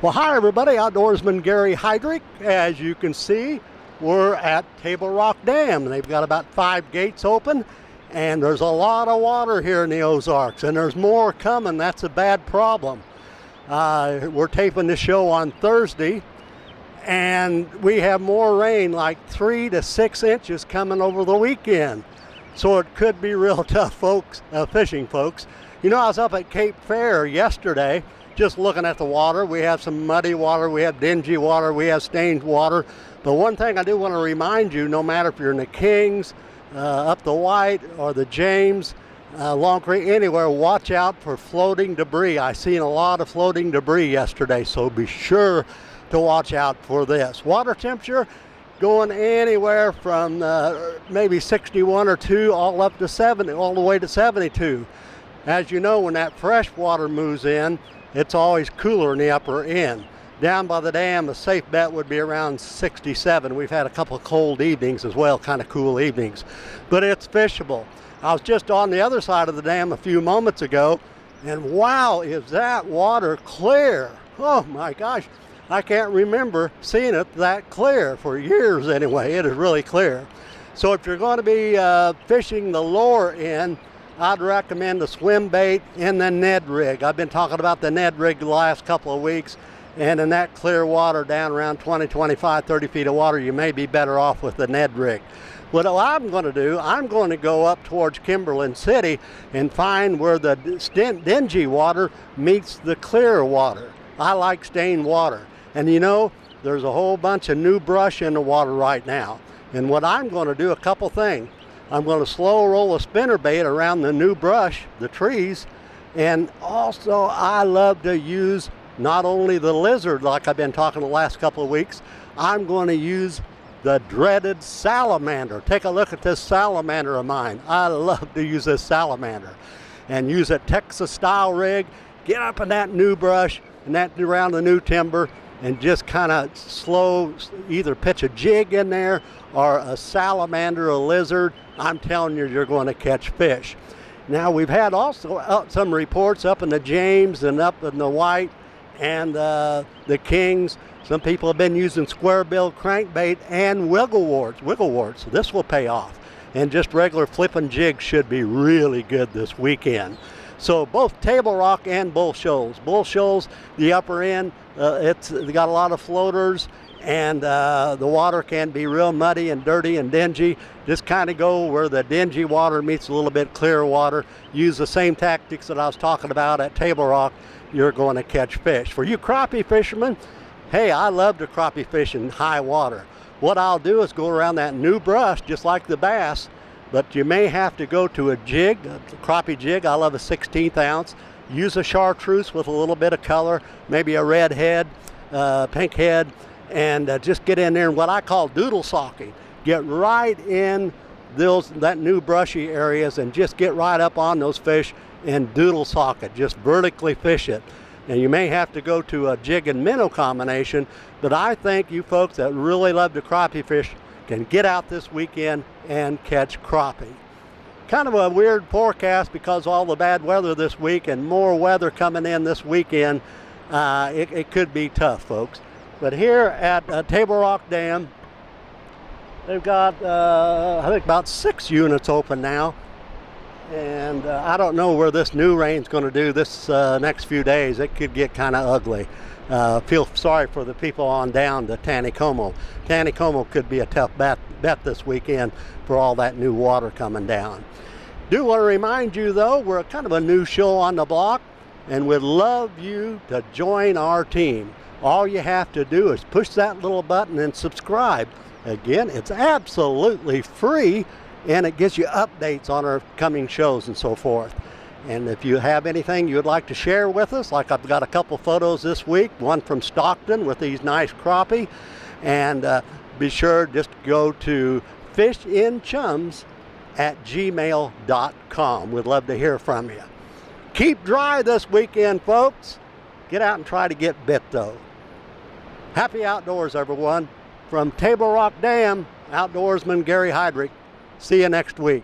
Well, hi everybody, outdoorsman Gary Heydrich. As you can see, we're at Table Rock Dam. They've got about 5 gates open, and there's a lot of water here in the Ozarks, and there's more coming. That's a bad problem. We're taping the show on Thursday, and we have more rain, like 3 to 6 inches coming over the weekend. So it could be real tough, folks, fishing folks. You know, I was up at Cape Fair yesterday, just looking at the water. We have some muddy water, we have dingy water, we have stained water. But one thing I do want to remind you, no matter if you're in the Kings, up the White, or the James, Long Creek, anywhere, watch out for floating debris. I seen a lot of floating debris yesterday, so be sure to watch out for this. Water temperature going anywhere from maybe 61 or 2 all up to 70, all the way to 72. As you know, when that fresh water moves in, it's always cooler in the upper end. Down by the dam, a safe bet would be around 67. We've had a couple of cold evenings as well, kind of cool evenings, but it's fishable. I was just on the other side of the dam a few moments ago, and wow, is that water clear. Oh my gosh, I can't remember seeing it that clear for years anyway. It is really clear. So if you're going to be fishing the lower end, I'd recommend the swim bait and the Ned rig. I've been talking about the Ned rig the last couple of weeks, and in that clear water down around 20, 25, 30 feet of water, you may be better off with the Ned rig. What I'm going to do, I'm going to go up towards Kimberlin City and find where the dingy water meets the clear water. I like stained water. And you know, there's a whole bunch of new brush in the water right now. And what I'm going to do, a couple things. I'm going to slow roll a spinner bait around the new brush, the trees, and also I love to use not only the lizard like I've been talking the last couple of weeks, I'm going to use the dreaded salamander. Take a look at this salamander of mine. I love to use this salamander and use a Texas style rig, get up in that new brush and that around the new timber, and just kind of slow, either pitch a jig in there or a salamander, a lizard. I'm telling you, you're going to catch fish. Now, we've had also some reports up in the James and up in the White and the Kings. Some people have been using square bill crankbait and wiggle worts. This will pay off. And just regular flipping jigs should be really good this weekend. So both Table Rock and Bull Shoals. Bull Shoals, the upper end, they got a lot of floaters, and the water can be real muddy and dirty and dingy. Just kind of go where the dingy water meets a little bit clear water. Use the same tactics that I was talking about at Table Rock. You're going to catch fish. For you crappie fishermen, hey, I love to crappie fish in high water. What I'll do is go around that new brush, just like the bass, but you may have to go to a jig, a crappie jig. I love a 1/16 ounce. Use a chartreuse with a little bit of color, maybe a red head, pink head, and just get in there and what I call doodle socking. Get right in that new brushy areas and just get right up on those fish and doodle sock it. Just vertically fish it. And you may have to go to a jig and minnow combination, but I think you folks that really love to crappie fish can get out this weekend and catch crappie. Kind of a weird forecast because of all the bad weather this week and more weather coming in this weekend. It could be tough, folks. But here at Table Rock Dam, they've got, I think, about 6 units open now. And I don't know where this new rain's going to do this next few days. It could get kind of ugly. Feel sorry for the people on down to Taneycomo. Taneycomo could be a tough bet this weekend for all that new water coming down. Do want to remind you, though, we're kind of a new show on the block, and we'd love you to join our team. All you have to do is push that little button and subscribe. Again, it's absolutely free, and it gives you updates on our coming shows and so forth. And if you have anything you'd like to share with us, like I've got a couple photos this week, one from Stockton with these nice crappie, and be sure just go to fishinchums@gmail.com. We'd love to hear from you. Keep dry this weekend, folks. Get out and try to get bit, though. Happy outdoors, everyone. From Table Rock Dam, outdoorsman Gary Heydrich. See you next week.